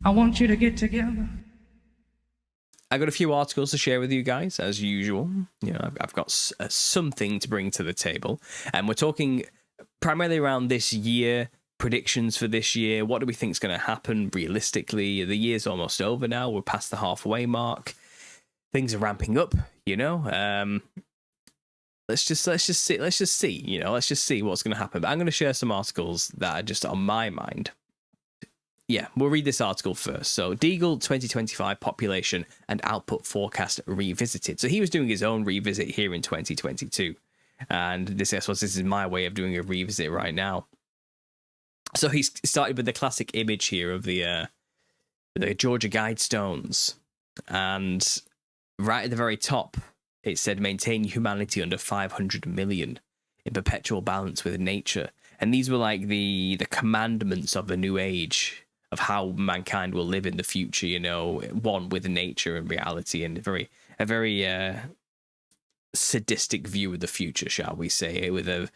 I want you to get together. I got a few articles to share with you guys, as usual. You know, I've got something to bring to the table, and we're talking primarily around this year, predictions for this year. What do we think is going to happen realistically? The year's almost over now. We're past the halfway mark. Things are ramping up. You know, let's just see. You know, let's just see what's going to happen. But I'm going to share some articles that are just on my mind. Yeah, we'll read this article first. So, Deagle 2025 population and output forecast revisited. So he was doing his own revisit here in 2022. And this is my way of doing a revisit right now. So he started with the classic image here of the Georgia Guidestones. And right at the very top, it said, maintain humanity under 500 million in perpetual balance with nature. And these were like the commandments of the new age, of how mankind will live in the future, you know, one with nature and reality, and a very sadistic view of the future, shall we say, with a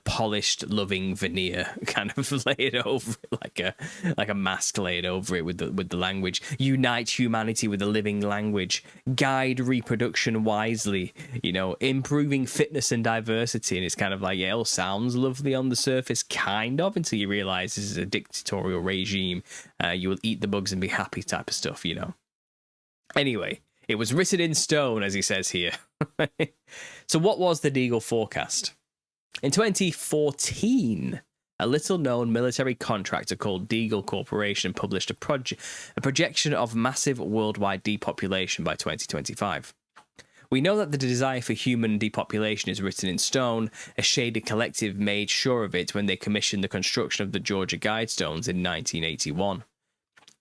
polished, loving veneer kind of laid over it, like a mask laid over it with the language. Unite humanity with a living language. Guide reproduction wisely. You know, improving fitness and diversity. And it's kind of like, yeah, it all sounds lovely on the surface, kind of, until you realize this is a dictatorial regime. You will eat the bugs and be happy type of stuff, you know. Anyway, it was written in stone, as he says here. So what was the Deagle forecast? In 2014, a little-known military contractor called Deagle Corporation published a projection of massive worldwide depopulation by 2025. We know that the desire for human depopulation is written in stone. A shaded collective made sure of it when they commissioned the construction of the Georgia Guidestones in 1981.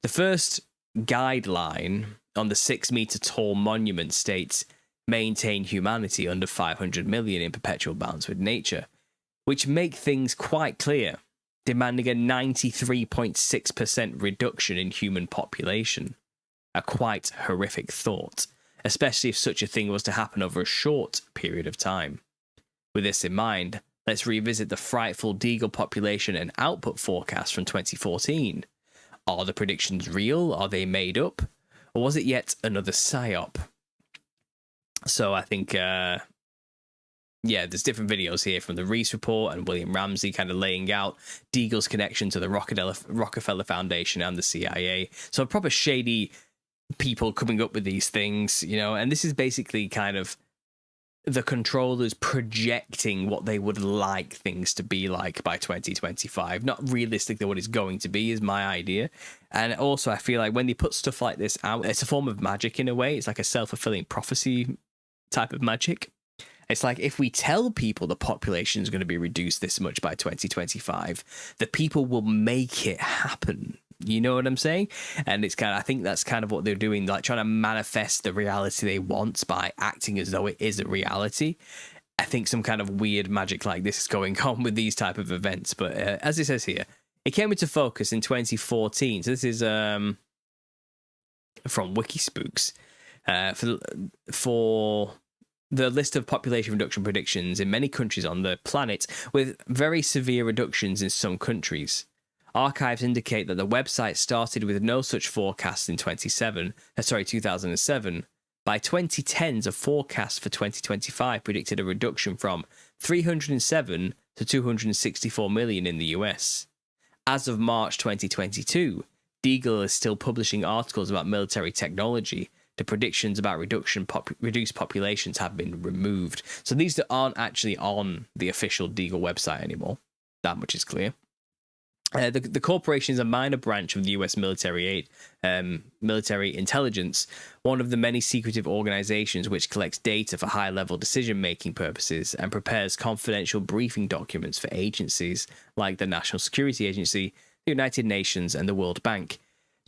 The first guideline on the 6-meter-tall monument states, maintain humanity under 500 million in perpetual balance with nature, which make things quite clear, demanding a 93.6% reduction in human population. A quite horrific thought, especially if such a thing was to happen over a short period of time. With this in mind, let's revisit the frightful Deagle population and output forecast from 2014. Are the predictions real? Are they made up? Or was it yet another psyop? So I think, there's different videos here from the Reese Report and William Ramsey kind of laying out Deagle's connection to the Rockefeller Foundation and the CIA. So proper shady people coming up with these things, you know, and this is basically kind of the controllers projecting what they would like things to be like by 2025. Not realistically what it's going to be is my idea. And also I feel like when they put stuff like this out, it's a form of magic in a way. It's like a self-fulfilling prophecy type of magic. It's like if we tell people the population is going to be reduced this much by 2025, the people will make it happen. You know what I'm saying? And I think that's kind of what they're doing, like trying to manifest the reality they want by acting as though it is a reality. I think some kind of weird magic like this is going on with these type of events. But as it says here, it came into focus in 2014. So this is from Wikispooks for the list of population reduction predictions in many countries on the planet, with very severe reductions in some countries. Archives indicate that the website started with no such forecast in 2007. By 2010s, a forecast for 2025 predicted a reduction from 307 to 264 million in the US. As of March 2022, Deagle is still publishing articles about military technology. The predictions about reduced populations have been removed. So these aren't actually on the official Deagle website anymore. That much is clear. The corporation is a minor branch of the US military intelligence, one of the many secretive organizations which collects data for high-level decision-making purposes and prepares confidential briefing documents for agencies like the National Security Agency, the United Nations, and the World Bank.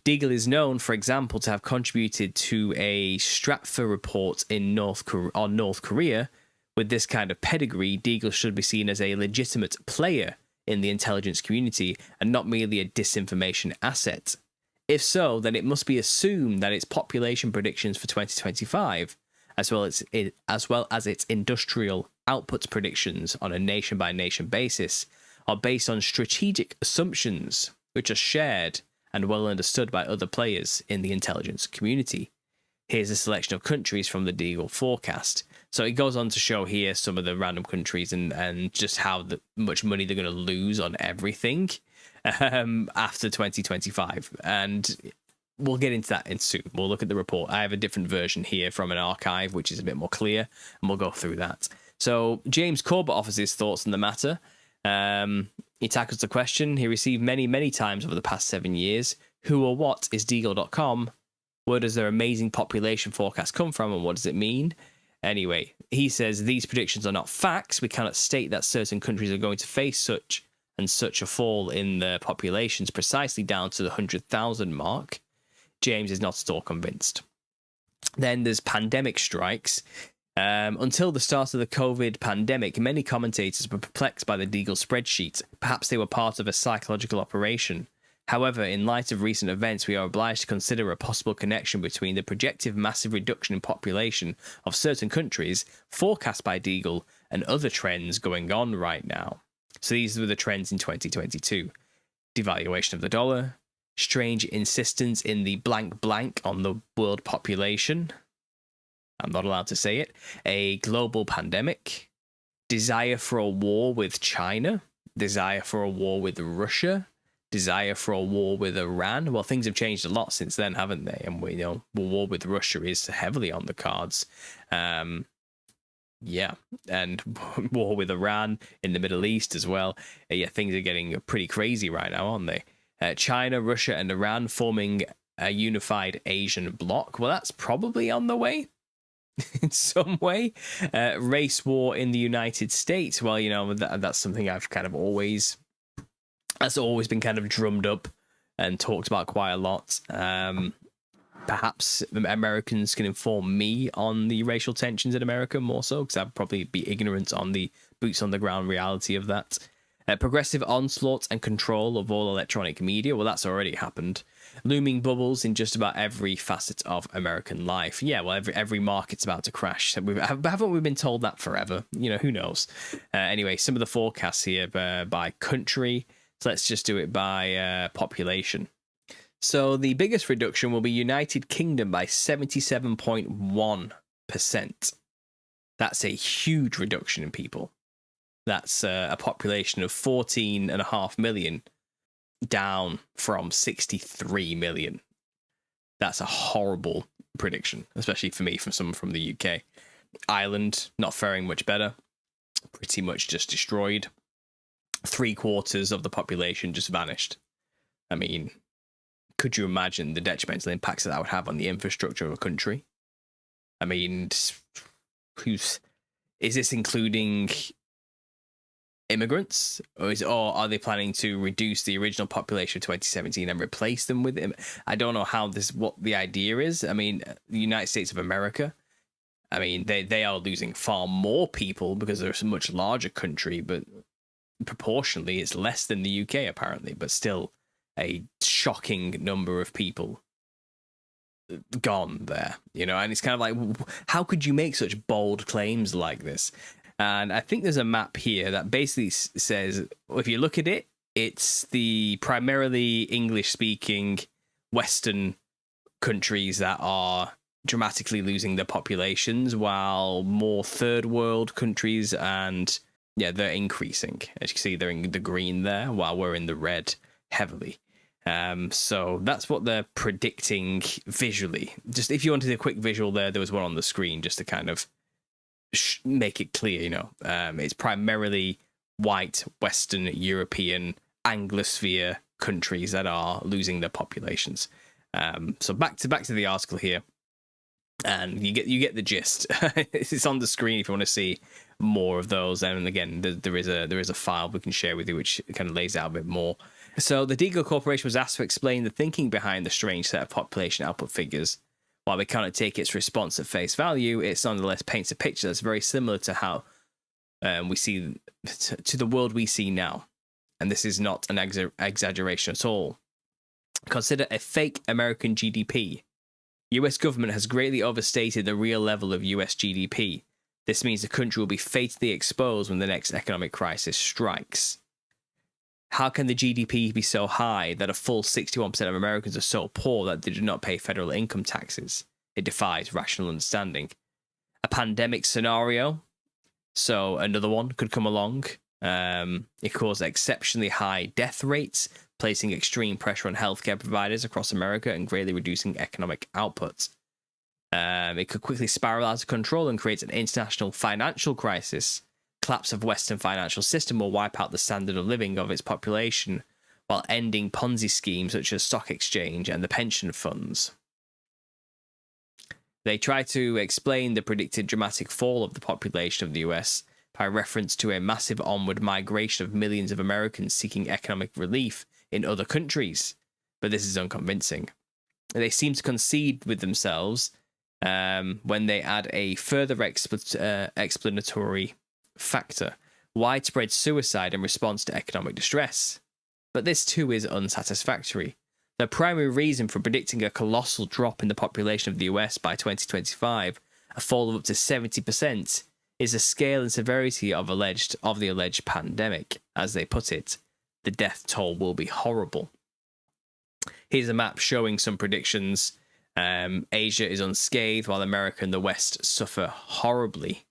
Deagle is known, for example, to have contributed to a Stratfor report on North Korea. With this kind of pedigree, Deagle should be seen as a legitimate player in the intelligence community and not merely a disinformation asset. If so, then it must be assumed that its population predictions for 2025, as well as its industrial output predictions on a nation-by-nation basis, are based on strategic assumptions which are shared and well understood by other players in the intelligence community. Here's a selection of countries from the Deagle forecast. So it goes on to show here some of the random countries and just how much money they're going to lose on everything after 2025. And we'll get into that in soon. We'll look at the report. I have a different version here from an archive, which is a bit more clear, and we'll go through that. So James Corbett offers his thoughts on the matter. He tackles the question he received many, many times over the past 7 years. Who or what is Deagle.com? Where does their amazing population forecast come from, and what does it mean? Anyway, he says these predictions are not facts. We cannot state that certain countries are going to face such and such a fall in their populations precisely down to the 100,000 mark. James is not at all convinced. Then there's pandemic strikes. Until the start of the COVID pandemic, many commentators were perplexed by the Deagle spreadsheet. Perhaps they were part of a psychological operation. However, in light of recent events, we are obliged to consider a possible connection between the projected massive reduction in population of certain countries forecast by Deagle and other trends going on right now. So these were the trends in 2022. Devaluation of the dollar, strange insistence in the blank blank on the world population. I'm not allowed to say it. A global pandemic. Desire for a war with China. Desire for a war with Russia. Desire for a war with Iran. Well, things have changed a lot since then, haven't they? And we know war with Russia is heavily on the cards. Yeah, and war with Iran in the Middle East as well. Yeah, things are getting pretty crazy right now, aren't they? China, Russia, and Iran forming a unified Asian bloc. Well, that's probably on the way in some way. Race war in the United States. Well, you know, that's something I've kind of always... That's always been kind of drummed up and talked about quite a lot. Perhaps Americans can inform me on the racial tensions in America more so, because I'd probably be ignorant on the boots on the ground reality of that. Progressive onslaught and control of all electronic media. Well, that's already happened. Looming bubbles in just about every facet of American life. Yeah, well, every market's about to crash. Haven't we been told that forever? You know, who knows? Anyway, some of the forecasts here by country. So let's just do it by population. So the biggest reduction will be United Kingdom by 77.1%. That's a huge reduction in people. That's a population of 14.5 million down from 63 million. That's a horrible prediction, especially for me, from someone from the UK. Ireland, not faring much better. Pretty much just destroyed. 3/4 of the population just vanished. I mean, could you imagine the detrimental impacts that would have on the infrastructure of a country? I mean, is this including immigrants, or are they planning to reduce the original population of 2017 and replace them with them? I don't know what the idea is. I mean, the United States of America, I mean, they are losing far more people because they're a much larger country, but proportionally it's less than the UK apparently, but still a shocking number of people gone there, you know. And it's kind of like, how could you make such bold claims like this? And I think there's a map here that basically says, if you look at it, it's the primarily English speaking Western countries that are dramatically losing their populations, while more third world countries and they're increasing. As you can see, they're in the green there, while we're in the red heavily. So that's what they're predicting visually. Just if you wanted a quick visual there was one on the screen just to kind of make it clear, you know. It's primarily white, Western European, Anglosphere countries that are losing their populations. So back to the article here. And you get the gist. It's on the screen if you want to see more of those. And again, there is a file we can share with you which kind of lays out a bit more. So the Deagle Corporation was asked to explain the thinking behind the strange set of population output figures. While we cannot take its response at face value, it nonetheless paints a picture that's very similar to how we see to the world we see now. And this is not an exaggeration at all. Consider a fake American GDP. US government has greatly overstated the real level of US GDP. This means the country will be fatally exposed when the next economic crisis strikes. How can the GDP be so high that a full 61% of Americans are so poor that they do not pay federal income taxes? It defies rational understanding. A pandemic scenario, so another one could come along. It caused exceptionally high death rates, placing extreme pressure on healthcare providers across America and greatly reducing economic output. It could quickly spiral out of control and create an international financial crisis. Collapse of Western financial system will wipe out the standard of living of its population while ending Ponzi schemes such as stock exchange and the pension funds. They try to explain the predicted dramatic fall of the population of the US by reference to a massive onward migration of millions of Americans seeking economic relief in other countries, but this is unconvincing. They seem to concede with themselves when they add a further explanatory factor: widespread suicide in response to economic distress. But this too is unsatisfactory. The primary reason for predicting a colossal drop in the population of the US by 2025, a fall of up to 70%, is the scale and severity of the alleged pandemic. As they put it, the death toll will be horrible. Here's a map showing some predictions. Asia is unscathed, while America and the West suffer horribly.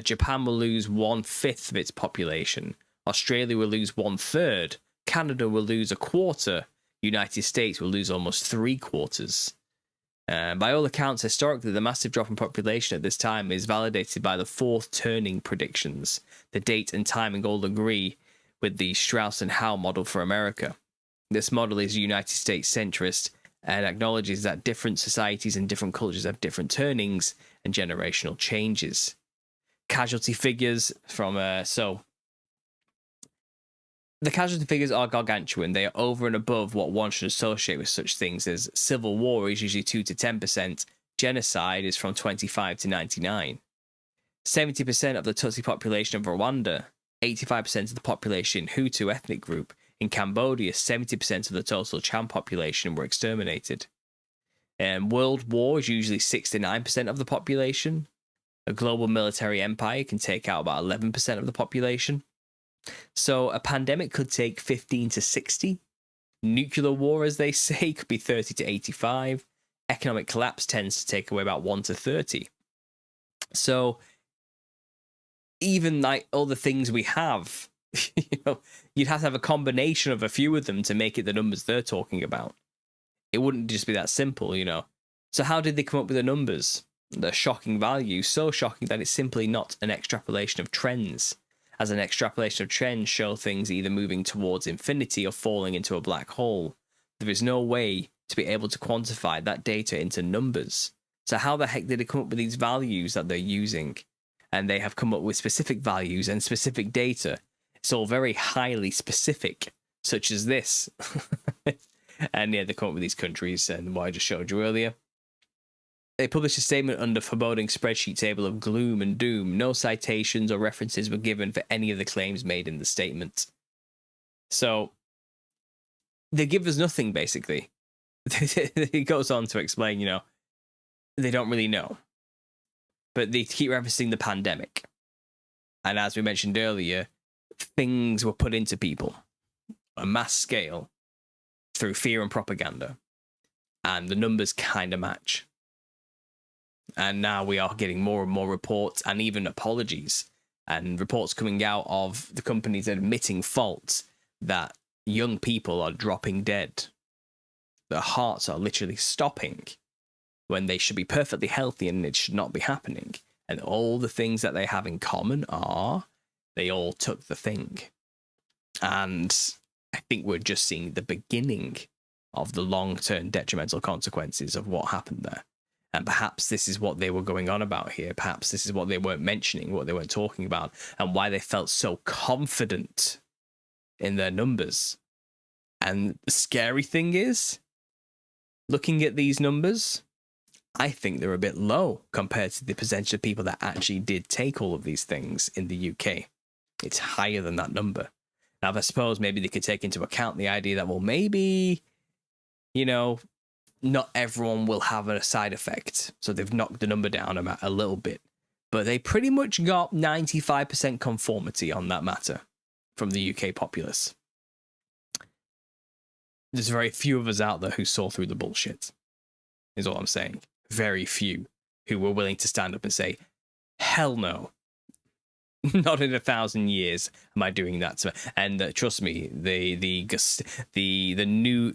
Japan will lose 1/5 of its population. Australia will lose 1/3. Canada will lose 1/4. United States will lose almost 3/4. By all accounts, historically, the massive drop in population at this time is validated by the fourth turning predictions. The date and timing all agree with the Strauss and Howe model for America. This model is United States centrist and acknowledges that different societies and different cultures have different turnings and generational changes. Casualty figures from the casualty figures are gargantuan. They are over and above what one should associate with such things as civil war is usually 2 to 10%. Genocide is from 25 to 99. 70% of the Tutsi population of Rwanda, 85% of the population Hutu ethnic group. In Cambodia, 70% of the total Cham population were exterminated. World war is usually 6 to 9% of the population. A global military empire can take out about 11% of the population. So a pandemic could take 15 to 60. Nuclear war, as they say, could be 30 to 85. Economic collapse tends to take away about 1 to 30. So even like all the things we have, you'd have to have a combination of a few of them to make it the numbers they're talking about. It wouldn't just be that simple, So how did they come up with the numbers? The shocking value, so shocking that it's simply not an extrapolation of trends. As an extrapolation of trends show things either moving towards infinity or falling into a black hole. There is no way to be able to quantify that data into numbers. So how the heck did they come up with these values that they're using? And they have come up with specific values and specific data. It's all very highly specific, such as this. And yeah, they come up with these countries and what I just showed you earlier. They published a statement under foreboding spreadsheet table of gloom and doom. No citations or references were given for any of the claims made in the statement. So they give us nothing, basically. It goes on to explain, they don't really know. But they keep referencing the pandemic. And as we mentioned earlier, things were put into people on a mass scale through fear and propaganda. And the numbers kind of match. And now we are getting more and more reports and even apologies and reports coming out of the companies admitting faults that young people are dropping dead. Their hearts are literally stopping when they should be perfectly healthy and it should not be happening. And all the things that they have in common are they all took the thing. And I think we're just seeing the beginning of the long-term detrimental consequences of what happened there. And perhaps this is what they were going on about here. Perhaps this is what they weren't mentioning, what they weren't talking about, and why they felt so confident in their numbers. And the scary thing is, looking at these numbers, I think they're a bit low compared to the percentage of people that actually did take all of these things in the UK. It's higher than that number. Now, I suppose maybe they could take into account the idea that, well, maybe, not everyone will have a side effect. So they've knocked the number down a little bit. But they pretty much got 95% conformity on that matter from the UK populace. there's very few of us out there who saw through the bullshit, is all I'm saying. Very few who were willing to stand up and say, hell no. Not in 1,000 years am I doing that. And trust me, the new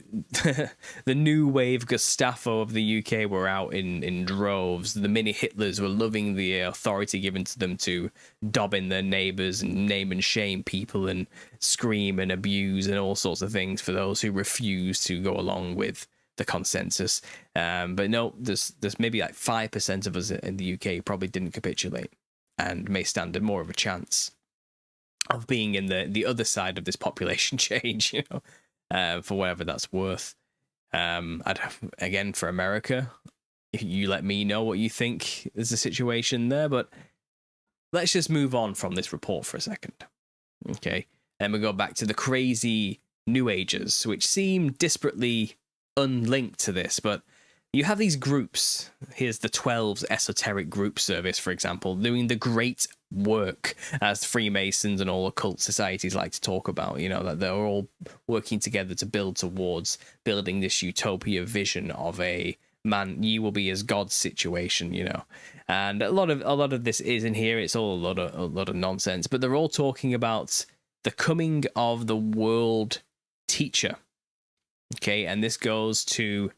the new wave Gestapo of the UK were out in droves. The mini Hitlers were loving the authority given to them to dob in their neighbours and name and shame people and scream and abuse and all sorts of things for those who refuse to go along with the consensus. But no, there's maybe like 5% of us in the UK who probably didn't capitulate, and may stand a more of a chance of being in the other side of this population change, you know, for whatever that's worth. Again, for America, you let me know what you think is the situation there, but let's just move on from this report for a second. Okay, then we go back to the crazy New Agers, which seem disparately unlinked to this, but you have these groups. Here's the 12's Esoteric Group Service, for example, doing the great work, as Freemasons and all occult societies like to talk about, you know, that they're all working together to build towards building this utopia vision of a man, you will be as God situation, you know. And a lot of this is in here. It's all a lot of nonsense, but they're all talking about the coming of the world teacher. Okay, and this goes to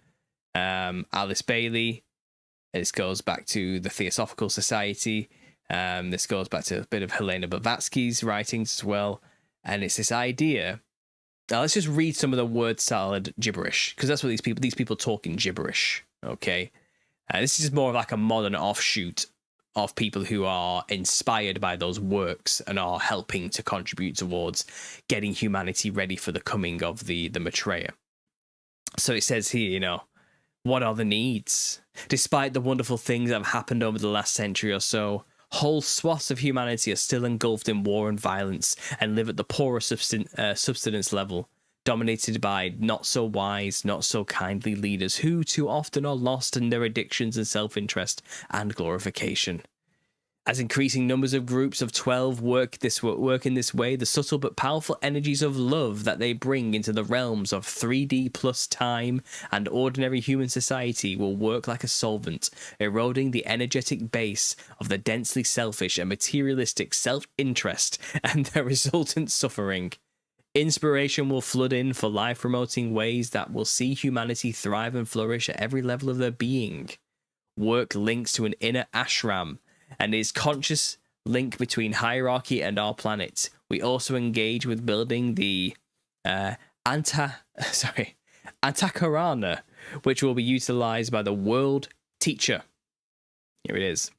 Alice Bailey. This goes back to the Theosophical Society. This goes back to a bit of Helena Blavatsky's writings as well. And it's this idea. Now let's just read some of the word salad gibberish, because that's what these people talk in gibberish. Okay, this is just more of like a modern offshoot of people who are inspired by those works and are helping to contribute towards getting humanity ready for the coming of the Maitreya. So it says here, you know, what are the needs? Despite the wonderful things that have happened over the last century or so, whole swaths of humanity are still engulfed in war and violence and live at the poorer subsistence level, dominated by not so wise, not so kindly leaders who too often are lost in their addictions and self-interest and glorification. As increasing numbers of groups of 12 work in this way, the subtle but powerful energies of love that they bring into the realms of 3D plus time and ordinary human society will work like a solvent, eroding the energetic base of the densely selfish and materialistic self-interest and their resultant suffering. Inspiration will flood in for life-promoting ways that will see humanity thrive and flourish at every level of their being. Work links to an inner ashram and is conscious link between hierarchy and our planet. We also engage with building the Antakarana, which will be utilized by the world teacher. Here it is.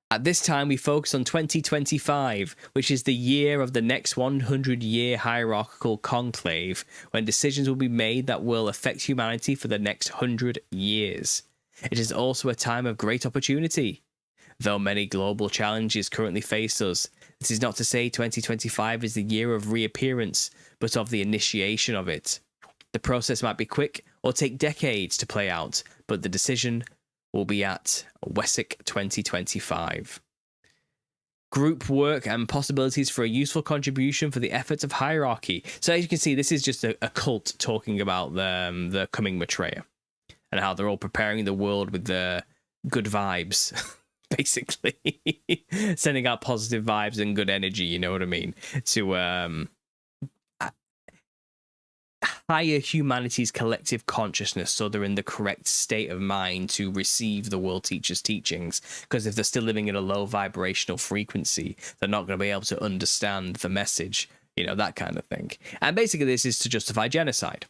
At this time, we focus on 2025, which is the year of the next 100-year hierarchical conclave, when decisions will be made that will affect humanity for the next 100 years. It is also a time of great opportunity. Though many global challenges currently face us, this is not to say 2025 is the year of reappearance, but of the initiation of it. The process might be quick or take decades to play out, but the decision will be at Wessex 2025. Group work and possibilities for a useful contribution for the efforts of hierarchy. So as you can see, this is just a cult talking about the coming Maitreya and how they're all preparing the world with the good vibes. Basically sending out positive vibes and good energy, you know what I mean, to higher humanity's collective consciousness, so they're in the correct state of mind to receive the world teacher's teachings, because if they're still living at a low vibrational frequency, they're not going to be able to understand the message, you know, that kind of thing. And basically this is to justify genocide.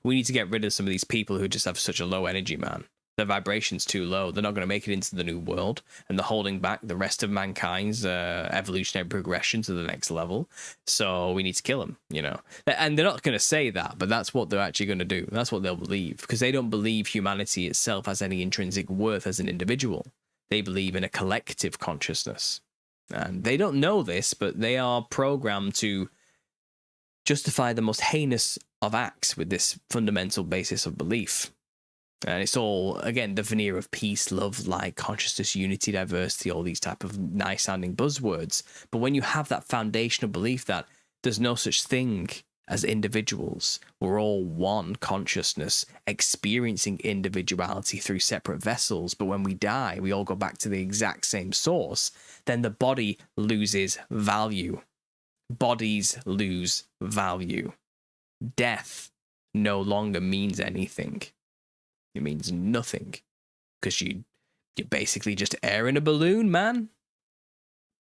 We need to get rid of some of these people who just have such a low energy, man. Their vibration's too low. They're not going to make it into the new world, and they're holding back the rest of mankind's evolutionary progression to the next level. So we need to kill them, you know. And they're not going to say that, but that's what they're actually going to do. That's what they'll believe, because they don't believe humanity itself has any intrinsic worth as an individual. They believe in a collective consciousness. And they don't know this, but they are programmed to justify the most heinous of acts with this fundamental basis of belief. And it's all, again, the veneer of peace, love, light, consciousness, unity, diversity, all these type of nice-sounding buzzwords. But when you have that foundational belief that there's no such thing as individuals. We're all one consciousness, experiencing individuality through separate vessels. But when we die, we all go back to the exact same source. Then the body loses value. Bodies lose value. Death no longer means anything. It means nothing. Because you're basically just air in a balloon, man.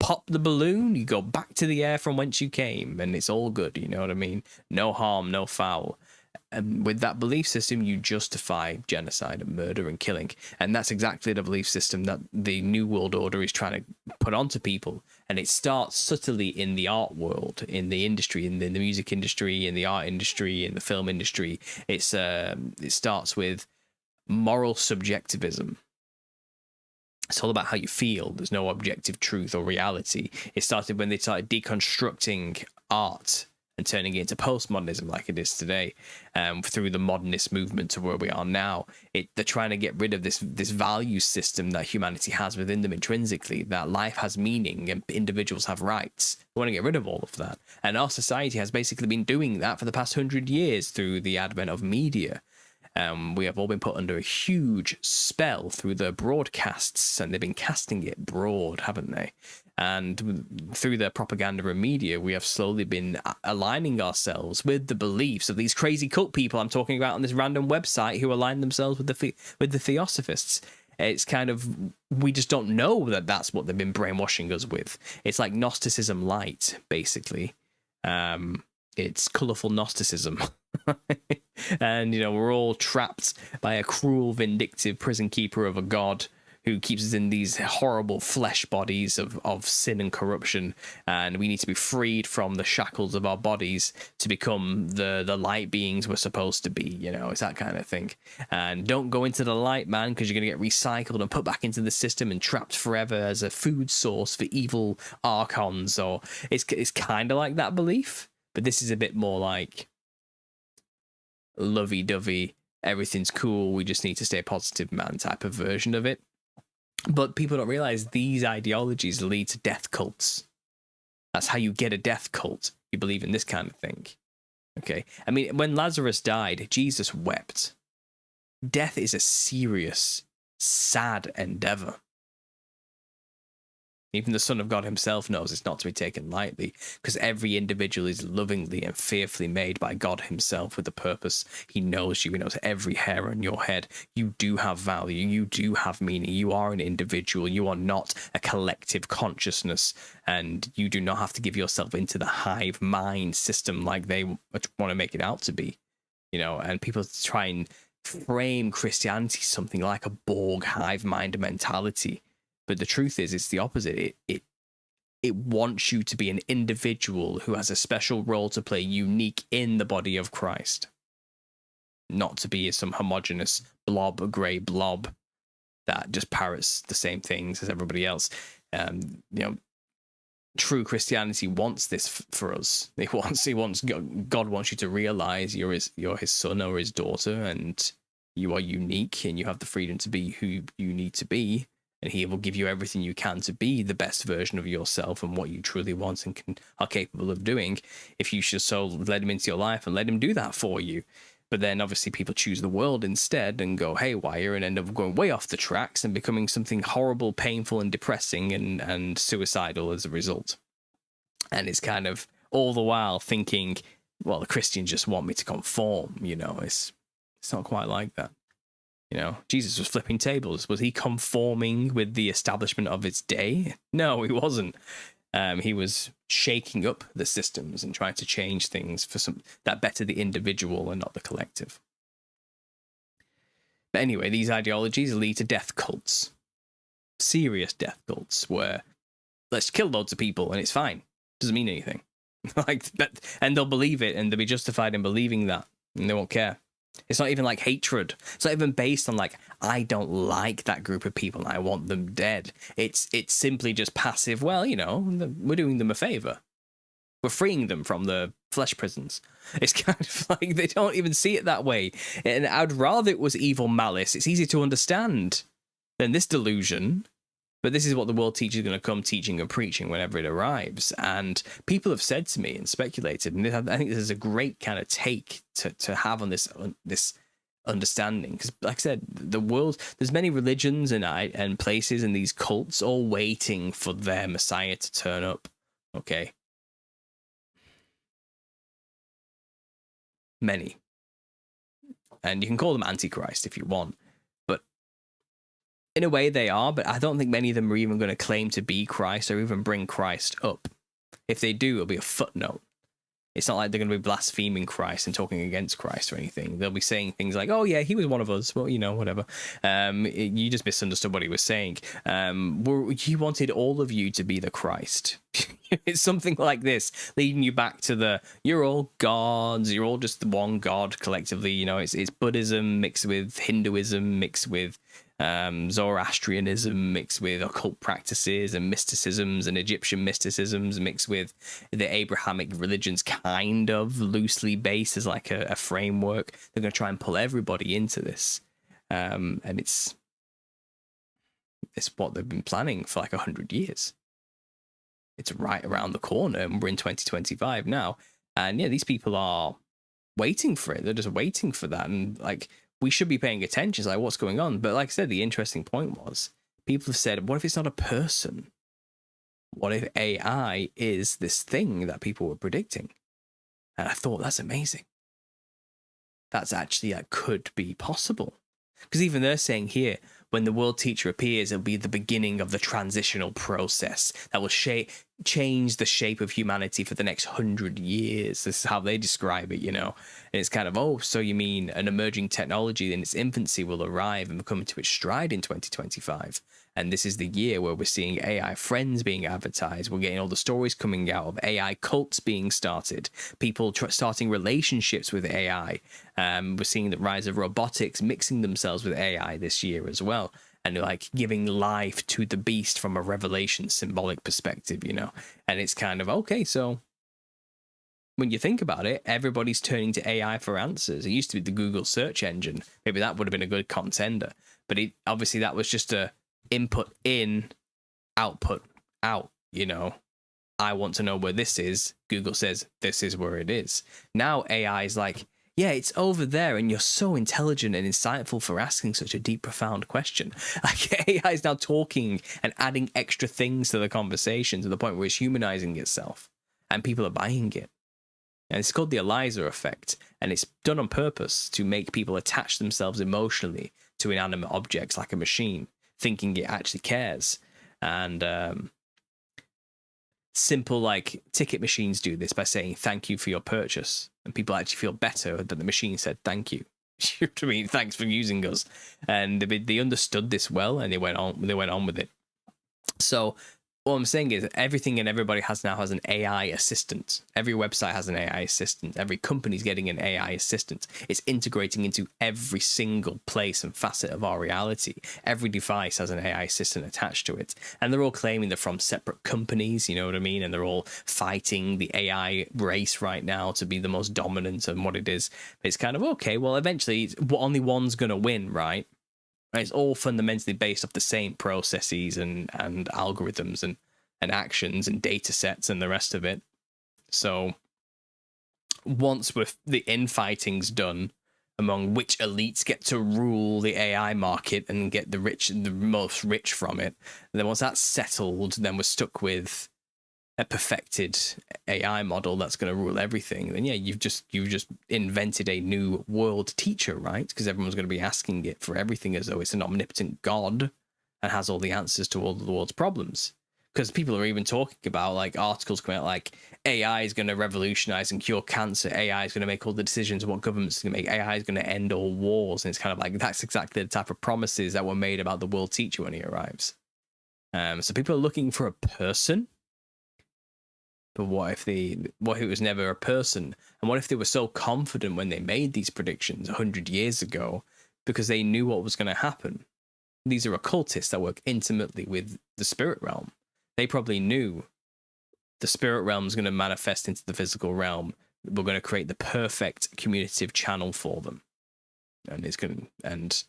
Pop the balloon, you go back to the air from whence you came, and it's all good, you know what I mean? No harm, no foul. And with that belief system, you justify genocide and murder and killing. And that's exactly the belief system that the New World Order is trying to put onto people. And it starts subtly in the art world, in the industry, in the music industry, in the art industry, in the film industry. It starts with moral subjectivism. It's all about how you feel. There's no objective truth or reality. It started when they started deconstructing art and turning it into postmodernism like it is today, through the modernist movement to where we are now. They're trying to get rid of this value system that humanity has within them intrinsically, that life has meaning and individuals have rights. They want to get rid of all of that. And our society has basically been doing that for the past 100 years through the advent of media. We have all been put under a huge spell through the broadcasts, and they've been casting it broad, haven't they? And through the propaganda and media, we have slowly been aligning ourselves with the beliefs of these crazy cult people I'm talking about on this random website who align themselves with the Theosophists. It's kind of, we just don't know that that's what they've been brainwashing us with. It's like Gnosticism light, basically. It's colourful Gnosticism. And, you know, we're all trapped by a cruel, vindictive prison keeper of a god who keeps us in these horrible flesh bodies of sin and corruption. And we need to be freed from the shackles of our bodies to become the light beings we're supposed to be. You know, it's that kind of thing. And don't go into the light, man, because you're going to get recycled and put back into the system and trapped forever as a food source for evil archons. Or it's kind of like that belief. But this is a bit more like lovey-dovey, everything's cool, we just need to stay positive, man, type of version of it. But people don't realize these ideologies lead to death cults. That's how you get a death cult. You believe in this kind of thing. Okay? I mean, when Lazarus died, Jesus wept. Death is a serious, sad endeavor. Even the Son of God himself knows it's not to be taken lightly, because every individual is lovingly and fearfully made by God himself with a purpose. He knows you. He knows every hair on your head. You do have value. You do have meaning. You are an individual. You are not a collective consciousness, and you do not have to give yourself into the hive mind system like they want to make it out to be. You know, and people try and frame Christianity something like a Borg hive mind mentality. But the truth is, it's the opposite. It wants you to be an individual who has a special role to play, unique in the body of Christ. Not to be some homogenous blob, a grey blob that just parrots the same things as everybody else. You know, true Christianity wants this for us. God wants you to realize you're his son or his daughter, and you are unique, and you have the freedom to be who you need to be. And he will give you everything you can to be the best version of yourself and what you truly want and are capable of doing, if you should so let him into your life and let him do that for you. But then obviously people choose the world instead and go haywire and end up going way off the tracks and becoming something horrible, painful and depressing and suicidal as a result. And it's kind of all the while thinking, well, the Christians just want me to conform, you know. It's not quite like that. You know, Jesus was flipping tables. Was he conforming with the establishment of its day? No, he wasn't. He was shaking up the systems and trying to change things for some that better the individual and not the collective. But anyway, these ideologies lead to death cults. Serious death cults where let's kill loads of people and it's fine. Doesn't mean anything. Like that, and they'll believe it and they'll be justified in believing that and they won't care. It's not even like hatred. It's not even based on like, I don't like that group of people and I want them dead. It's simply just passive, well, you know, we're doing them a favor. We're freeing them from the flesh prisons. It's kind of like they don't even see it that way. And I'd rather it was evil malice. It's easy to understand than this delusion. But this is what the world teacher is going to come teaching and preaching whenever it arrives. And people have said to me and speculated, and I think this is a great kind of take to have on this understanding, because like I said, the world, there's many religions and places and these cults all waiting for their Messiah to turn up. Okay, many, and you can call them Antichrist if you want, but in a way they are. But I don't think many of them are even going to claim to be Christ or even bring Christ up. If they do, it'll be a footnote. It's not like they're going to be blaspheming Christ and talking against Christ or anything. They'll be saying things like, oh, yeah, he was one of us. Well, whatever. You just misunderstood what he was saying. He wanted all of you to be the Christ. It's something like this, leading you back to you're all gods. You're all just the one God collectively. It's Buddhism mixed with Hinduism, mixed with Zoroastrianism, mixed with occult practices and mysticisms and Egyptian mysticisms, mixed with the Abrahamic religions, kind of loosely based as like a framework. They're going to try and pull everybody into this, and it's what they've been planning for like 100 years. It's right around the corner, and we're in 2025 now, and yeah, these people are waiting for it. They're just waiting for that, and like, we should be paying attention. It's like, what's going on? But like I said, the interesting point was, people have said, what if it's not a person? What if AI is this thing that people were predicting? And I thought, that's amazing. That's actually, that could be possible. Because even they're saying here, when the world teacher appears, it'll be the beginning of the transitional process that will change the shape of humanity for the next 100 years. This is how they describe it, And it's kind of, oh, so you mean an emerging technology in its infancy will arrive and come into its stride in 2025. And this is the year where we're seeing AI friends being advertised. We're getting all the stories coming out of AI cults being started, people starting relationships with AI. We're seeing the rise of robotics mixing themselves with AI this year as well, and like giving life to the beast from a revelation symbolic perspective, And it's kind of, okay, so when you think about it, everybody's turning to AI for answers. It used to be the Google search engine. Maybe that would have been a good contender, but obviously that was just a input in, output out. I want to know where this is. Google says this is where it is. Now AI is like, yeah, it's over there, and you're so intelligent and insightful for asking such a deep, profound question. Like, AI is now talking and adding extra things to the conversation to the point where it's humanizing itself, and people are buying it. And it's called the Eliza effect, and it's done on purpose to make people attach themselves emotionally to inanimate objects like a machine, thinking it actually cares. And simple like ticket machines do this by saying thank you for your purchase, and people actually feel better that the machine said thank you. You know what I mean? Thanks for using us. And they understood this well, and they went on with it. So what I'm saying is everything and everybody now has an AI assistant. Every website has an AI assistant. Every company's getting an AI assistant. It's integrating into every single place and facet of our reality. Every device has an AI assistant attached to it. And they're all claiming they're from separate companies, you know what I mean? And they're all fighting the AI race right now to be the most dominant and what it is. It's kind of, okay, well, eventually only one's going to win, right? It's all fundamentally based off the same processes and algorithms and actions and data sets and the rest of it. So once the infighting's done among which elites get to rule the AI market and get the most rich from it, and then once that's settled, then we're stuck with a perfected AI model that's going to rule everything. Then yeah, you've just invented a new world teacher, right? Because everyone's going to be asking it for everything as though it's an omnipotent god and has all the answers to all the world's problems. Because people are even talking about, like, articles coming out like AI is going to revolutionize and cure cancer. AI is going to make all the decisions of what governments can make. AI is going to end all wars. And it's kind of like, that's exactly the type of promises that were made about the world teacher when he arrives. So people are looking for a person. But what if it was never a person? And what if they were so confident when they made these predictions 100 years ago because they knew what was going to happen? These are occultists that work intimately with the spirit realm. They probably knew the spirit realm is going to manifest into the physical realm. We're going to create the perfect communicative channel for them. And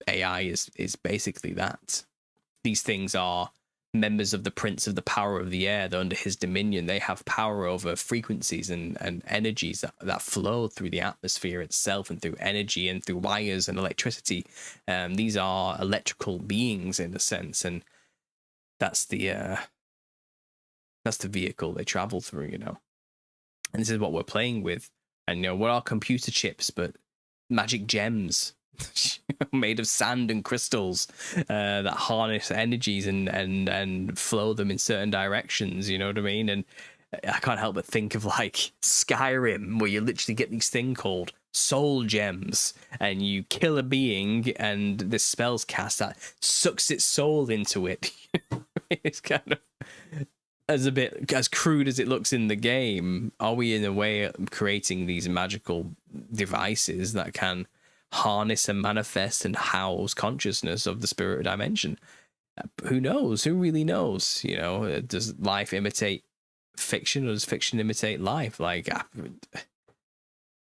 AI is basically that. these things are members of the Prince of the Power of the Air. They're under his dominion. They have power over frequencies and energies that flow through the atmosphere itself and through energy and through wires and electricity. These are electrical beings in a sense, and that's the vehicle they travel through, you know. And this is what we're playing with. And, you know, what are computer chips but magic gems made of sand and crystals that harness energies and flow them in certain directions, you know what I mean? And I can't help but think of like Skyrim, where you literally get these things called soul gems, and you kill a being and this spell's cast that sucks its soul into it. It's kind of as crude as it looks in the game. Are we in a way creating these magical devices that can harness and manifest and house consciousness of the spirit dimension? Who knows? Who really knows? You know, does life imitate fiction, or does fiction imitate life? Like,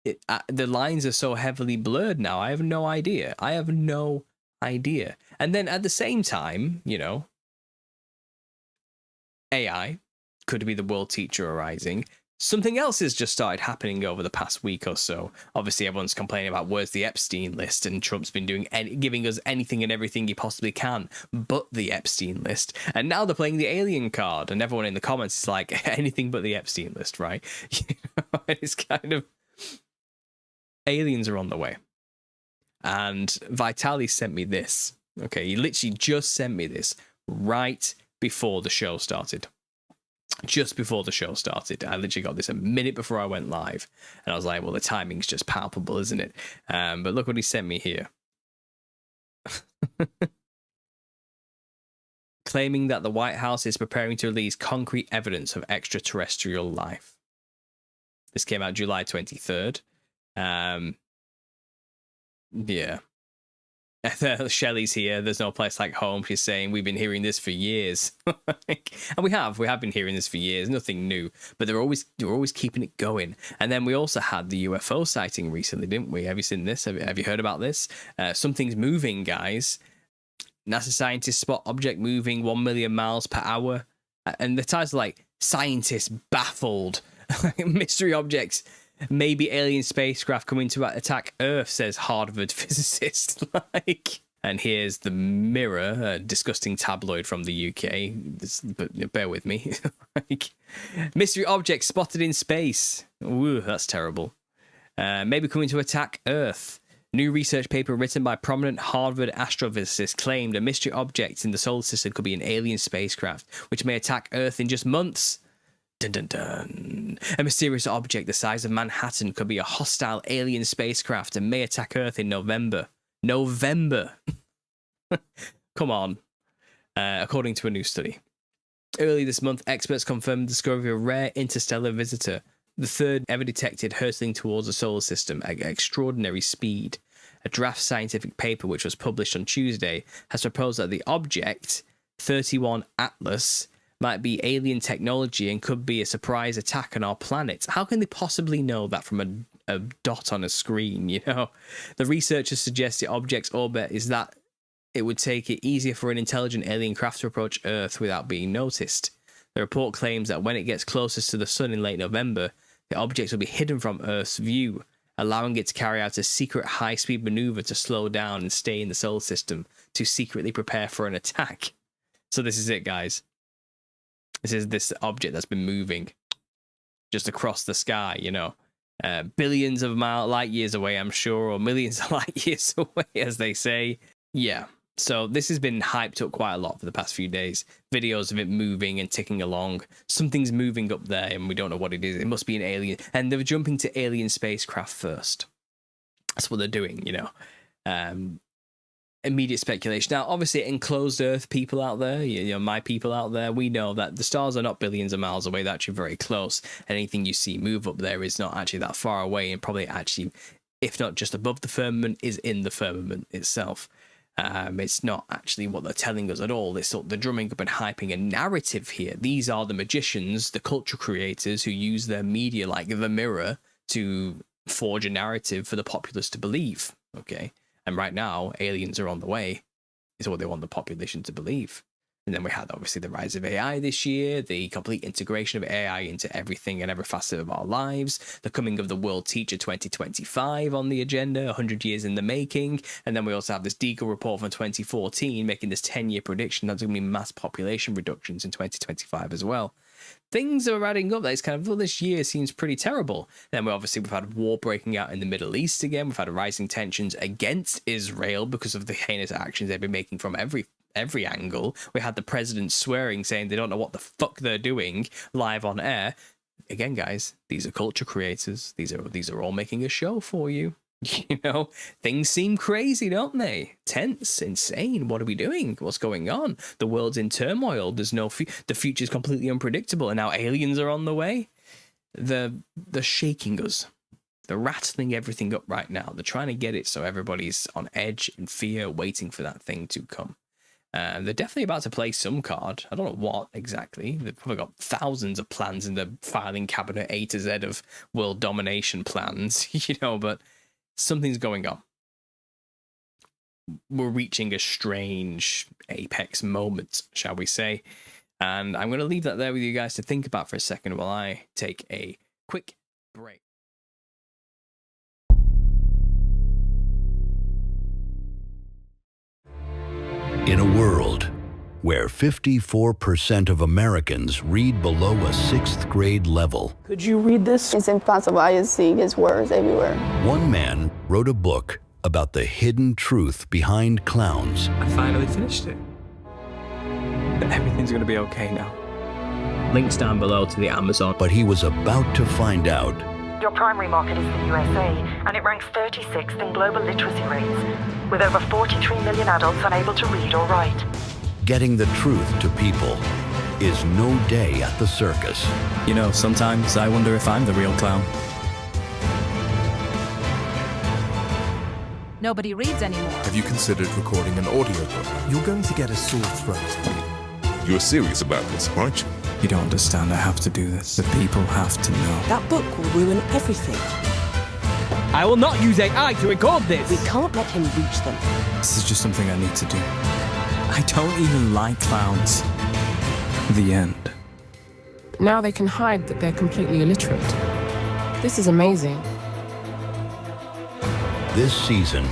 the lines are so heavily blurred now. I have no idea. And then at the same time, you know, AI could be the world teacher arising. Something else has just started happening over the past week or so. Obviously, everyone's complaining about where's the Epstein list, and Trump's been giving us anything and everything he possibly can but the Epstein list. And now they're playing the alien card, and everyone in the comments is like, anything but the Epstein list, right? You know, it's kind of, aliens are on the way. And Vitaly sent me this. Okay, he literally just sent me this right before the show started. Just before the show started. I literally got this a minute before I went live. And I was like, well, the timing's just palpable, isn't it? But look what he sent me here. Claiming that the White House is preparing to release concrete evidence of extraterrestrial life. This came out July 23rd. Yeah. Shelley's here. There's no place like home. She's saying we've been hearing this for years, and we have been hearing this for years. Nothing new, but they're always keeping it going. And then we also had the UFO sighting recently, didn't we? Have you seen this? Have you heard about this? Something's moving, guys. NASA scientists spot object moving 1 million miles per hour, and the title's like "Scientists baffled." Mystery objects. Maybe alien spacecraft coming to attack Earth, says Harvard physicist. And here's the Mirror, a disgusting tabloid from the UK. But bear with me. Mystery objects spotted in space. Ooh, that's terrible. Maybe coming to attack Earth. New research paper written by prominent Harvard astrophysicists claimed a mystery object in the solar system could be an alien spacecraft, which may attack Earth in just months. Dun, dun, dun. A mysterious object the size of Manhattan could be a hostile alien spacecraft and may attack Earth in November. Come on. According to a new study. Early this month, experts confirmed the discovery of a rare interstellar visitor, the third ever detected hurtling towards the solar system at extraordinary speed. A draft scientific paper, which was published on Tuesday, has proposed that the object, 31 Atlas, might be alien technology and could be a surprise attack on our planet. How can they possibly know that from a dot on a screen, you know? The researchers suggest the object's orbit is that it would take it easier for an intelligent alien craft to approach Earth without being noticed. The report claims that when it gets closest to the sun in late November, the object will be hidden from Earth's view, allowing it to carry out a secret high-speed maneuver to slow down and stay in the solar system to secretly prepare for an attack. So this is it, guys. This is this object that's been moving just across the sky, you know, billions of light years away, I'm sure, or millions of light years away, as they say. Yeah. So this has been hyped up quite a lot for the past few days. Videos of it moving and ticking along. Something's moving up there, and we don't know what it is. It must be an alien. And they're jumping to alien spacecraft first. That's what they're doing, you know. Immediate speculation. Now, obviously, enclosed Earth people out there, you know, my people out there, we know that the stars are not billions of miles away. They're actually very close. Anything you see move up there is not actually that far away, and probably actually, if not just above the firmament, is in the firmament itself. It's not actually what they're telling us at all. They're drumming up and hyping a narrative here. These are the magicians, the culture creators who use their media like the Mirror to forge a narrative for the populace to believe. Okay. And right now, aliens are on the way, is what they want the population to believe. And then we had obviously the rise of AI this year, the complete integration of AI into everything and every facet of our lives, the coming of the World Teacher 2025 on the agenda, 100 years in the making. And then we also have this Deagle report from 2014 making this 10-year prediction that's going to be mass population reductions in 2025 as well. Things are adding up. That it's kind of, well, this year seems pretty terrible. Then we've had war breaking out in the Middle East again. We've had rising tensions against Israel because of the heinous actions they've been making from every angle. We had the president swearing, saying they don't know what the fuck they're doing live on air. Again, guys, these are culture creators. These are all making a show for you. You know, things seem crazy, don't they? Tense, insane. What are we doing? What's going on? The world's in turmoil. There's no the future's completely unpredictable, and now aliens are on the way. They're shaking us. They're rattling everything up right now. They're trying to get it so everybody's on edge and fear, waiting for that thing to come. They're definitely about to play some card. I don't know what exactly. They've probably got thousands of plans in the filing cabinet, A to Z of world domination plans, you know, but something's going on. We're reaching a strange apex moment, shall we say. And I'm going to leave that there with you guys to think about for a second while I take a quick break. In a world where 54% of Americans read below a 6th grade level. Could you read this? It's impossible. I just see his words everywhere. One man wrote a book about the hidden truth behind clowns. I finally finished it. But everything's going to be okay now. Links down below to the Amazon. But he was about to find out. Your primary market is the USA, and it ranks 36th in global literacy rates, with over 43 million adults unable to read or write. Getting the truth to people is no day at the circus. You know, sometimes I wonder if I'm the real clown. Nobody reads anymore. Have you considered recording an audiobook? You're going to get a sore throat. You're serious about this, aren't you? You don't understand. I have to do this. The people have to know. That book will ruin everything. I will not use AI to record this. We can't let him reach them. This is just something I need to do. I don't even like clowns. The end. Now they can hide that they're completely illiterate. This is amazing. This season,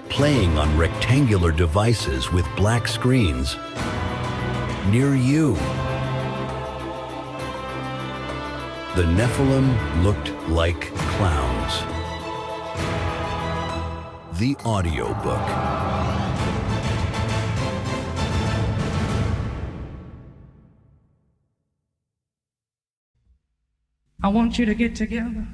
playing on rectangular devices with black screens near you. The Nephilim looked like clowns. The audiobook. I want you to get together.